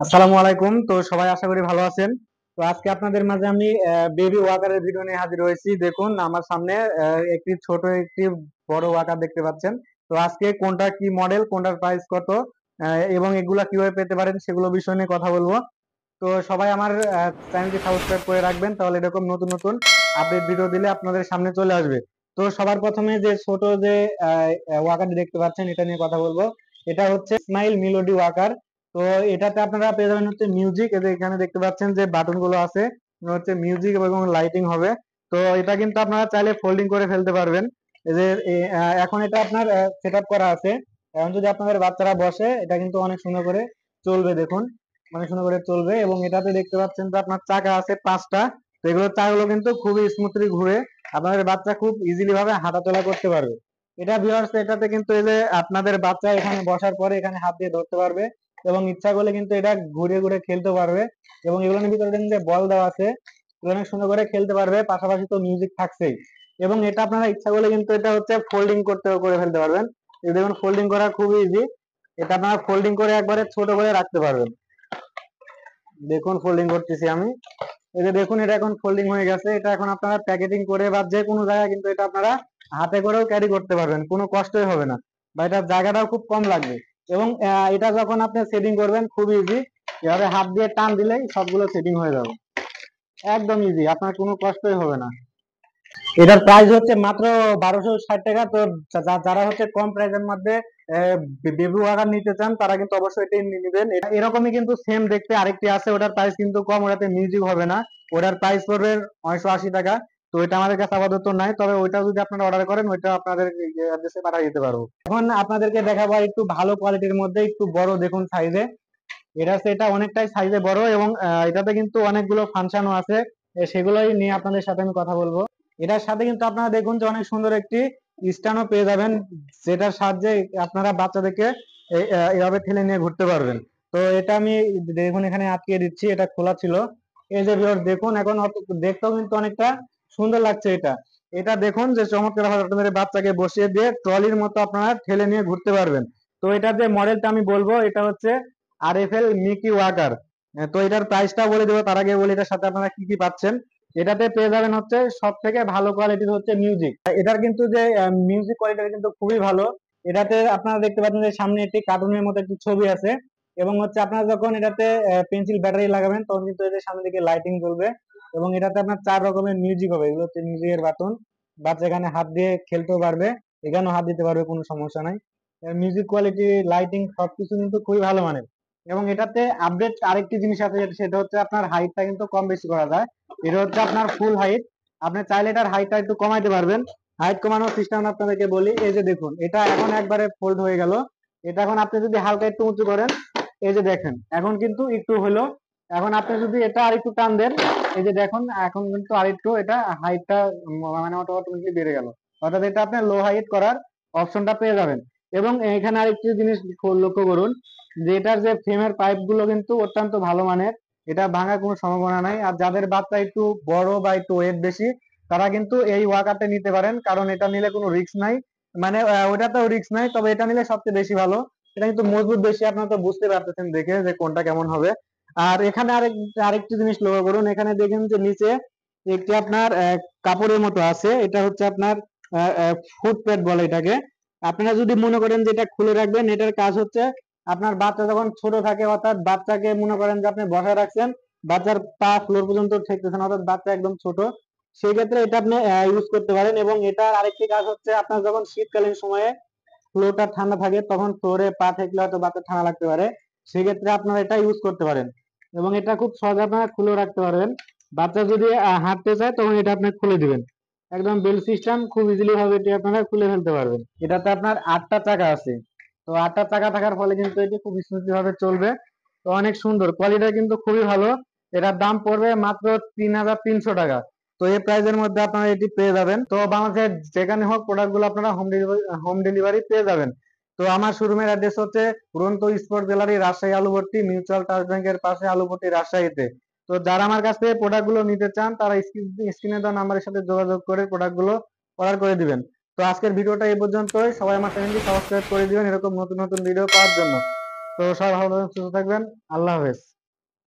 আসসালামু আলাইকুম। তো সবাই আশা করি ভালো আছেন। তো আজকে আপনাদের মাঝে আমি বেবি ওয়াকারের ভিডিও নিয়ে হাজির হয়েছি। দেখুন আমার সামনে একটি ছোট একটি বড় ওয়াকার দেখতে পাচ্ছেন। তো আজকে কোনটা কি মডেল, কোনটার প্রাইস কত, এবং এগুলা কিভাবে পেতে পারেন সেগুলো বিষয় নিয়ে কথা বলবো। তো সবাই আমার চ্যানেলটি সাবস্ক্রাইব করে রাখবেন, তাহলে এরকম নতুন নতুন আপডেট ভিডিও দিলে আপনাদের সামনে চলে আসবে। তো সবার প্রথমে যে ছোট যে ওয়াকারটি দেখতে পাচ্ছেন এটা নিয়ে কথা বলবো। এটা হচ্ছে স্মাইল মেলোডি ওয়াকার। তো এটাতে আপনারা পেয়ে যাবেন হচ্ছে মিউজিক। এই যে এখানে দেখতে পাচ্ছেন যে বাটন গুলো আছে, হচ্ছে মিউজিক এবং লাইটিং হবে। তো এটা কিন্তু আপনারা চাইলে ফোল্ডিং করে ফেলতে পারবেন। এই যে এখন এটা আপনার সেট আপ করা আছে। এখন যদি আপনাদের বাচ্চারা বসে, এটা কিন্তু অনেক সুন্দর করে চলবে। দেখুন অনেক সুন্দর করে চলবে। এবং এটাতে দেখতে পাচ্ছেন যে আপনার চাকা আছে 5টা। তো এগুলো চাকাগুলো কিন্তু খুবই স্মুথলি ঘুরে, আপনাদের বাচ্চা খুব ইজিলি ভাবে হাঁটাচলা করতে পারবে। এটা ভিউয়ার্স, এটাতে কিন্তু এই যে আপনাদের বাচ্চা এখানে বসার পরে এখানে হাত দিয়ে ধরতে পারবে, এবং ইচ্ছা করলে কিন্তু এটা ঘুরে ঘুরে খেলতে পারবে। এবং এগুলোর ভিতরে কিন্তু বল দেওয়া আছে, এগুলো অনেক সুন্দর করে খেলতে পারবে। পাশাপাশি তো মিউজিক থাকছেই। এবং এটা আপনারা ইচ্ছা করলে কিন্তু এটা হচ্ছে ফোল্ডিং করতে করে ফেলতে পারবেন। এই দেখুন ফোল্ডিং করা খুবই ইজি। এটা আপনারা ফোল্ডিং করে একবারে ছোট করে রাখতে পারবেন। দেখুন ফোল্ডিং করতেছি আমি। এই যে দেখুন এটা এখন ফোল্ডিং হয়ে গেছে। এটা এখন আপনারা প্যাকেটিং করে বা যে কোনো জায়গায় কিন্তু এটা আপনারা হাতে করেও ক্যারি করতে পারবেন, কোনো কষ্টই হবে না, বা এটার জায়গাটাও খুব কম লাগবে। এবং এটা যখন আপনি সেটিং করবেন খুব ইজি, এভাবে হাত দিয়ে টান দিলেই সবগুলো সেটিং হয়ে যাবে। একদম ইজি, আপনার কোনো কষ্টই হবে না। এটার প্রাইস হচ্ছে মাত্র 1260 টাকা। তো যারা হচ্ছে কম প্রাইসের মধ্যে বেবি ওয়াকার নিতে চান তারা কিন্তু অবশ্যই এটাই নেবেন। এরকমই কিন্তু সেম দেখতে আরেকটি আছে, ওটার প্রাইস কিন্তু কম, ওটাতে মিউজিক হবে না। ওটার প্রাইস পড়বে 980 টাকা। তো এটা আমাদের কাছে আপাতত নাই, তবে ওইটা যদি আপনারা অর্ডার করেন ওইটা আপনাদের অ্যাড্রেসে পাঠিয়ে দিতে পারবো। এখন আপনাদেরকে দেখাবো একটু ভালো কোয়ালিটির মধ্যে, একটু বড় দেখুন সাইজে। এটা অনেকটাই সাইজে বড়, এবং এটাতে কিন্তু অনেকগুলো ফাংশনও আছে। সেগুলোই নিয়ে আপনাদের সাথে আমি কথা বলবো। এটার সাথে কিন্তু আপনারা দেখুন যে অনেক সুন্দর একটি স্ট্যান্ডও পেয়ে যাবেন, যেটার সাহায্যে আপনারা বাচ্চাদেরকে এভাবে ঠেলে নিয়ে ঘুরতে পারবেন। তো এটা আমি দেখুন এখানে আটকে দিচ্ছি, এটা খোলা ছিল। এই যে ভিউয়ার্স দেখুন এখন দেখতেও কিন্তু অনেকটা সুন্দর লাগছে এটা। এটা দেখুন যে চমৎকার ভাবে আপনাদের বাচ্চাকে বসিয়ে দিয়ে ট্রলির মতো আপনারা ঠেলে নিয়ে ঘুরতে পারবেন। তো এটার যে মডেলটা আমি বলবো, এটা হচ্ছে আরএফএল মিকি ওয়াকার। তো এটার প্রাইসটা বলে দেবো, তার আগে বলি এটার সাথে আপনারা কি কি পাচ্ছেন। এটাতে পেয়ে যাবেন হচ্ছে সব থেকে ভালো কোয়ালিটির হচ্ছে মিউজিক। এটার কিন্তু যে মিউজিক কোয়ালিটি কিন্তু খুবই ভালো। এটাতে আপনারা দেখতে পাচ্ছেন যে সামনে একটি কার্টুনের মতো একটি ছবি আছে। এবং হচ্ছে আপনারা যখন এটাতে পেন্সিল ব্যাটারি লাগাবেন তখন কিন্তু এদের সামনে দিকে লাইটিং জ্বলবে। এবং এটাতে আপনার 4 রকমের মিউজিক হবে, এগুলো হচ্ছে মিউজিকের বাটন। বাচ্চা এখানে হাত দিয়ে খেলতেও পারবে, এখানেও হাত দিতে পারবে, কোনো সমস্যা নাই। মিউজিক কোয়ালিটি, লাইটিং সবকিছু কিন্তু খুবই ভালো মানের। এবং এটাতে আপডেট আরেকটি জিনিস আছে, সেটা হচ্ছে আপনার হাইটটা কিন্তু কম বেশি করা যায়। এটা হচ্ছে আপনার ফুল হাইট। আপনি চাইলে এটার হাইটটা একটু কমাইতে পারবেন। হাইট কমানোর সিস্টেম আপনাদেরকে বলি, এই যে দেখুন এটা এখন একবারে ফোল্ড হয়ে গেল। এটা এখন আপনি যদি হালকা একটু উঁচু করেন, এই যে দেখেন এখন কিন্তু একটু হলো। এখন আপনি যদি এটা আর একটু টান দেন, এই যে দেখুন এখন কিন্তু আরেকটু এটা হাইটটা মানে অটোমেটিকলি বেড়ে গেল। অর্থাৎ এটা আপনি লো হাইট করার অপশনটা পেয়ে যাবেন। এবং এখানে আরেকটি জিনিস লক্ষ্য করুন, যে এটার যে ফ্রেমের পাইপ গুলো কিন্তু অত্যন্ত ভালো মানের, এটা ভাঙার কোনো সম্ভাবনা নাই। আর যাদের বাচ্চা একটু বড় বা একটু ওয়েট বেশি, তারা কিন্তু এই ওয়াকারটা নিতে পারেন, কারণ এটা নিলে কোনো রিস্ক নাই। মানে ওইটাতেও রিস্ক নাই, তবে এটা নিলে সবচেয়ে বেশি ভালো। এটা কিন্তু মজবুত বেশি, আপনারা তো বুঝতে পারতেছেন দেখে যে কোনটা কেমন হবে। আর এখানে আরেকটি জিনিস লক্ষ্য করুন, এখানে দেখেন যে নিচে একটি আপনার কাপড়ের মতো আছে, এটা হচ্ছে আপনার ফুট প্যাড বলে এটাকে। আপনারা যদি মনে করেন যে এটা খুলে রাখবেন, এটার কাজ হচ্ছে আপনার বাচ্চা যখন ছোট থাকে, অর্থাৎ বাচ্চাকে মনে করেন যে আপনি বসায় রাখছেন, বাচ্চার পা ফ্লোর পর্যন্ত ঠেকতেছেন, অর্থাৎ বাচ্চা একদম ছোট, সেই ক্ষেত্রে এটা আপনি ইউজ করতে পারেন। এবং এটার আরেকটি কাজ হচ্ছে আপনার যখন শীতকালীন সময়ে ফ্লোরটা ঠান্ডা থাকে, তখন ফ্লোরে পা ঠেকলে হয়তো বাচ্চা ঠান্ডা লাগতে পারে, সেক্ষেত্রে আপনারা এটা ইউজ করতে পারেন। এবং এটা খুব সহজে আপনারা খুলে রাখতে পারবেন। বাচ্চা যদি হাঁটতে চায় তখন এটা আপনি খুলে দিবেন, একদম বেল সিস্টেম, খুব ইজিলি ভাবে এটি আপনারা খুলে ফেলতে পারবেন। এটাতে আপনার 8টা চাকা আছে। তো 8টা চাকা থাকার ফলে কিন্তু এটি খুব স্মুথলি ভাবে চলবে। তো অনেক সুন্দর, কোয়ালিটি কিন্তু খুবই ভালো। এটার দাম পড়বে মাত্র 3300 টাকা। তো এই প্রাইজের মধ্যে আপনারা এটি পেয়ে যাবেন। তো বাংলাদেশের যেখানে হোক প্রোডাক্ট গুলো আপনারা হোম ডেলিভারি পেয়ে যাবেন। তো আমার শোরুমের অ্যাড্রেস হচ্ছে উড়ন্ত স্পোর্ট গ্যালারি, রাজশাহী আলুভর্তি, মিউচুয়াল ট্রাস্ট ব্যাংকের পাশে, আলুভর্তি, রাজশাহীতে। তো যারা আমার কাছ থেকে প্রোডাক্ট গুলো নিতে চান তারা স্ক্রিনে দেওয়া নাম্বারের সাথে যোগাযোগ করে প্রোডাক্ট গুলো অর্ডার করে দিবেন। তো আজকের ভিডিওটা এই পর্যন্তই। সবাই আমার চ্যানেলটি সাবস্ক্রাইব করে দিবেন এরকম নতুন নতুন ভিডিও পাওয়ার জন্য। তো সবাই ভালো থাকবেন, সুস্থ থাকবেন। আল্লাহ হাফেজ।